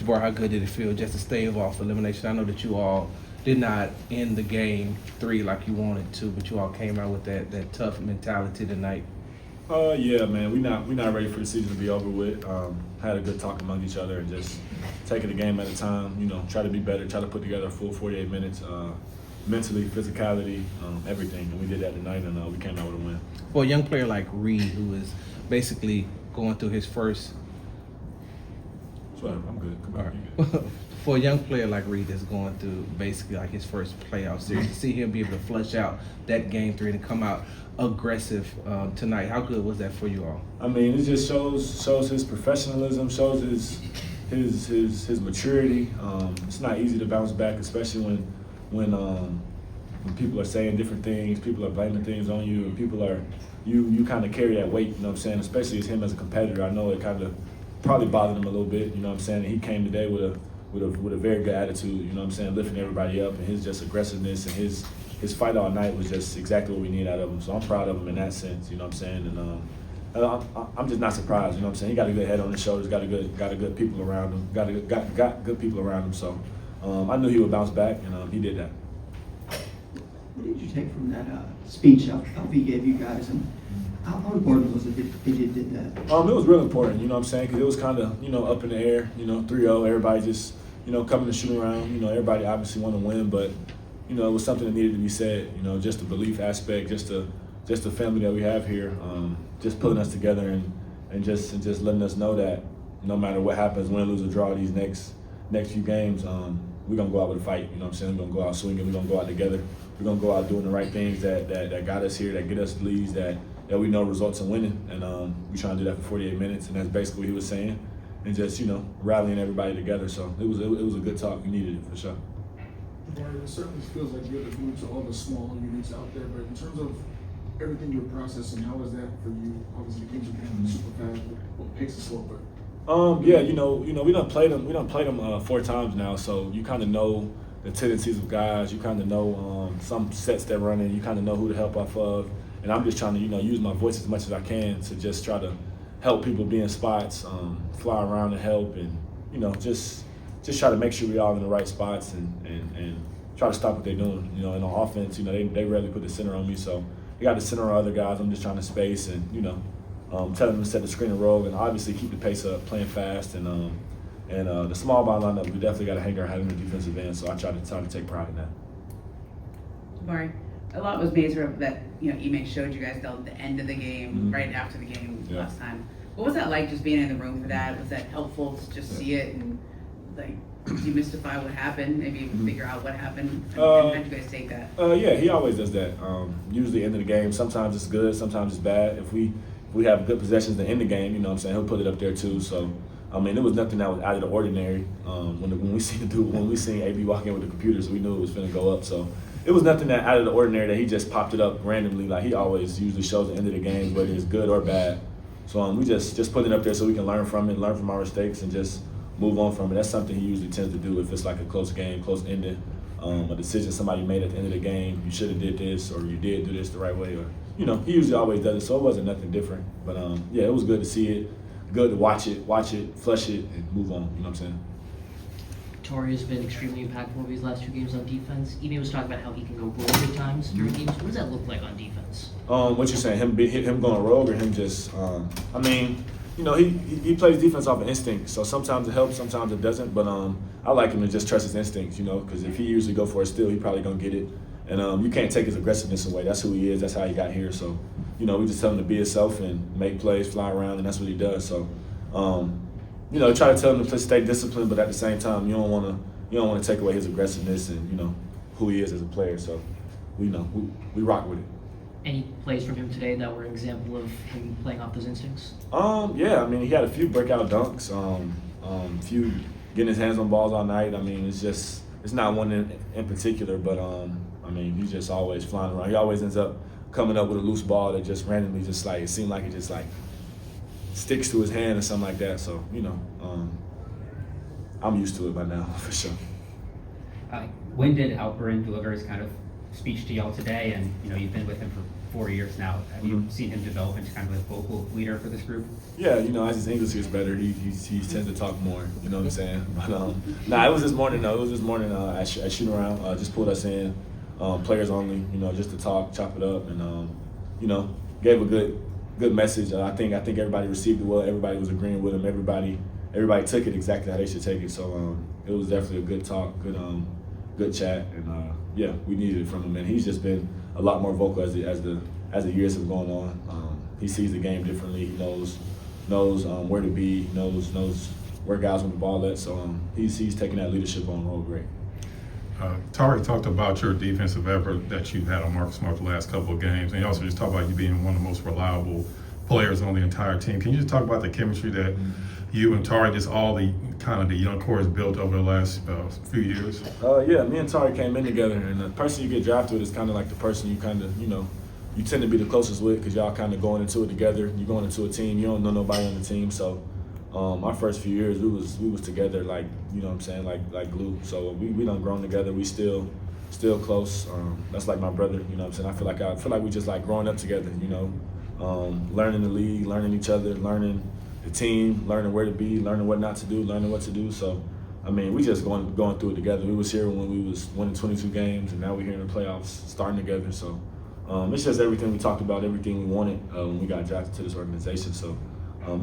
Jabari, how good did it feel just to stave off elimination? I know that you all did not end the game 3 like you wanted to, but you all came out with that tough mentality tonight. Yeah, man, we not ready for the season to be over with. Had a good talk among each other and just taking the game at a time. Try to be better, try to put together a full 48 minutes, mentally, physicality, everything. And we did that tonight, and we came out with a win. For a young player like Reed, who is basically going through his first. I'm good. Come on, Right. you good. For a young player like Reed that's going through basically like his first playoff series, to see him be able to flush out that game 3 and come out aggressive tonight, how good was that for you all? I mean, it just shows his professionalism, shows his maturity. It's not easy to bounce back, especially when people are saying different things, people are blaming things on you, and people are you kind of carry that weight. You know what I'm saying? Especially as him as a competitor, I know it kind of probably bothered him a little bit. You know what I'm saying? And he came today with a very good attitude. You know what I'm saying? Lifting everybody up, and his just aggressiveness and his fight all night was just exactly what we need out of him. So I'm proud of him in that sense. You know what I'm saying? And I'm just not surprised. You know what I'm saying? He got a good head on his shoulders. Got a good people around him. Got good people around him. So I knew he would bounce back, and he did that. What did you take from that speech Alfie gave you guys, and how important was it that you did that? It was real important, you know what I'm saying, because it was kind of, up in the air, 3-0, everybody just, coming to shoot around, everybody obviously want to win, but, it was something that needed to be said, just the belief aspect, just the family that we have here, just pulling us together and just letting us know that no matter what happens, win, lose, or draw these next few games, we're going to go out with a fight, you know what I'm saying, we're going to go out swinging, we're going to go out together, we're going to go out doing the right things that got us here, that get us leads, that we know results in winning, and we trying to do that for 48 minutes, and that's basically what he was saying, and just rallying everybody together. So it was a good talk. We needed it for sure. It certainly feels like you're the glue to all the small units out there, but in terms of everything you're processing, how is that for you? Obviously, games are getting super fast. What picks is slow, but yeah, we done played them. We done played them 4 times now, so you kind of know the tendencies of guys. You kind of know some sets they're running. You kind of know who to help off of. And I'm just trying to, use my voice as much as I can to just try to help people be in spots, fly around and help, and just try to make sure we're all in the right spots and try to stop what they're doing. And on offense, they rarely put the center on me, so they got the center on other guys. I'm just trying to space and tell them to set the screen and roll, and obviously keep the pace up, playing fast, and the small ball lineup. We definitely got to hang our hat in the defensive end, so I try to take pride in that. Jabari, a lot was made of that, Ime showed you guys at the end of the game, right after the game last time. What was that like, just being in the room for that? Was that helpful to just see it and demystify what happened, maybe figure out what happened? And how did you guys take that? Yeah, he always does that. Usually end of the game, sometimes it's good, sometimes it's bad. If we have good possessions to end the game, you know what I'm saying, he'll put it up there too. So, I mean, it was nothing that was out of the ordinary. When we seen AB walk in with the computers, we knew it was finna go up. So it was nothing that out of the ordinary that he just popped it up randomly. Like he always usually shows the end of the game, whether it's good or bad. So we just put it up there so we can learn from it, learn from our mistakes, and just move on from it. That's something he usually tends to do if it's like a close game, close ending, a decision somebody made at the end of the game. You should have did this, or you did do this the right way, or he usually always does it. So it wasn't nothing different. But yeah, it was good to see it, good to watch it, flush it, and move on. You know what I'm saying? Tari has been extremely impactful over these last 2 games on defense. Ime was talking about how he can go rogue at times during games. What does that look like on defense? What you saying? Him going rogue, or him just? I mean, he plays defense off of instinct. So sometimes it helps, sometimes it doesn't. But I like him to just trust his instincts. Because if he usually go for a steal, he probably gonna get it. And you can't take his aggressiveness away. That's who he is. That's how he got here. So we just tell him to be himself and make plays, fly around, and that's what he does. So. Try to tell him to stay disciplined, but at the same time, you don't want to take away his aggressiveness and who he is as a player. So, we rock with it. Any plays from him today that were an example of him playing off those instincts? Yeah. I mean, he had a few breakout dunks, few getting his hands on balls all night. I mean, it's not one in particular, but I mean, he's just always flying around. He always ends up coming up with a loose ball that just randomly it seemed like it just sticks to his hand or something like that. So, I'm used to it by now, for sure. When did Alperin deliver his kind of speech to y'all today? And, you've been with him for 4 years now. Have you seen him develop into kind of a vocal leader for this group? Yeah, as his English gets better, he tends to talk more. You know what I'm saying? But it was this morning. It was this morning at shooting around. Just pulled us in, players only. Just to talk, chop it up, and gave a good message. I think everybody received it well. Everybody was agreeing with him. Everybody took it exactly how they should take it. So it was definitely a good talk, good chat, and yeah, we needed it from him. And he's just been a lot more vocal as the years have gone on. He sees the game differently. He knows where to be. He knows where guys want the ball at. So he's taking that leadership on role great. Tari talked about your defensive effort that you've had on Marcus Smart the last couple of games, and he also just talked about you being one of the most reliable players on the entire team. Can you just talk about the chemistry that you and Tari, just all the kind of the young core has built over the last few years? Yeah, me and Tari came in together, and the person you get drafted with is kind of like the person you kind of, you tend to be the closest with because y'all kind of going into it together. You're going into a team, you don't know nobody on the team, so our first few years we was together like, you know what I'm saying, like glue. So we done grown together. We still close. That's like my brother, you know what I'm saying. I feel like we just like growing up together, learning the league, learning each other, learning the team, learning where to be, learning what not to do, learning what to do. So we just going through it together. We was here when we was winning 22 games, and now we're here in the playoffs, starting together. So it's just everything we talked about, everything we wanted when we got drafted to this organization. So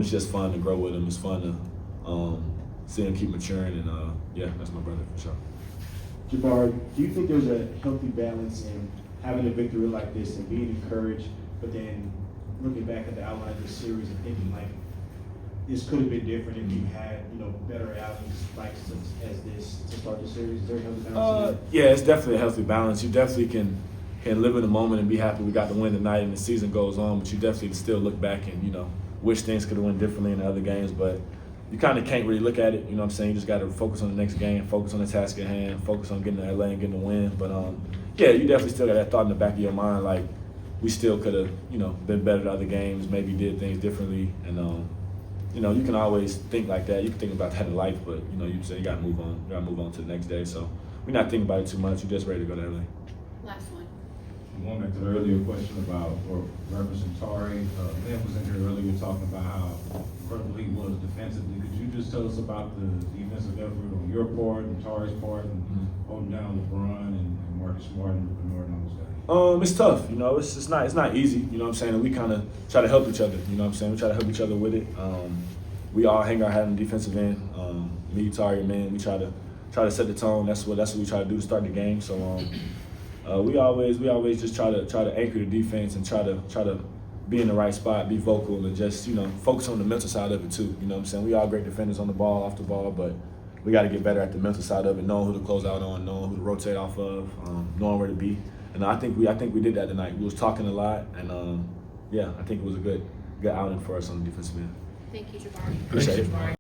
it's just fun to grow with him. It's fun to see him keep maturing, and yeah, that's my brother for sure. Jabari, do you think there's a healthy balance in having a victory like this and being encouraged, but then looking back at the outline of this series and thinking like this could have been different if you had better outings like as this to start the series? Is there a healthy balance? Yeah, it's definitely a healthy balance. You definitely can live in the moment and be happy we got the win tonight and the season goes on, but you definitely still look back and wish things could have went differently in the other games, but you kind of can't really look at it, you know what I'm saying? You just got to focus on the next game, focus on the task at hand, focus on getting to LA and getting the win. But yeah, you definitely still got that thought in the back of your mind, like we still could have, been better at other games, maybe did things differently. And you can always think like that. You can think about that in life, but you say you got to move on. You got to move on to the next day. So we're not thinking about it too much. We're just ready to go to LA. Last one. Going back to the earlier question about, or referencing Tari, Lynn was in here earlier talking about how incredible he was defensively. Could you just tell us about the defensive effort on your part and Tari's part and holding down LeBron and Marcus Smart and Bernard and all those guys? It's tough, it's not easy, you know what I'm saying? And we kind of try to help each other, you know what I'm saying? We try to help each other with it. We all hang our hat on the defensive end. Me, Tari, and man, we try to set the tone. That's what we try to do to start the game. So we always just try to anchor the defense and try to be in the right spot, be vocal, and just focus on the mental side of it too. You know what I'm saying? We all great defenders on the ball, off the ball, but we got to get better at the mental side of it, knowing who to close out on, knowing who to rotate off of, knowing where to be. And I think we did that tonight. We was talking a lot, and yeah, I think it was a good outing for us on the defensive end. Thank you, Jabari. Appreciate it.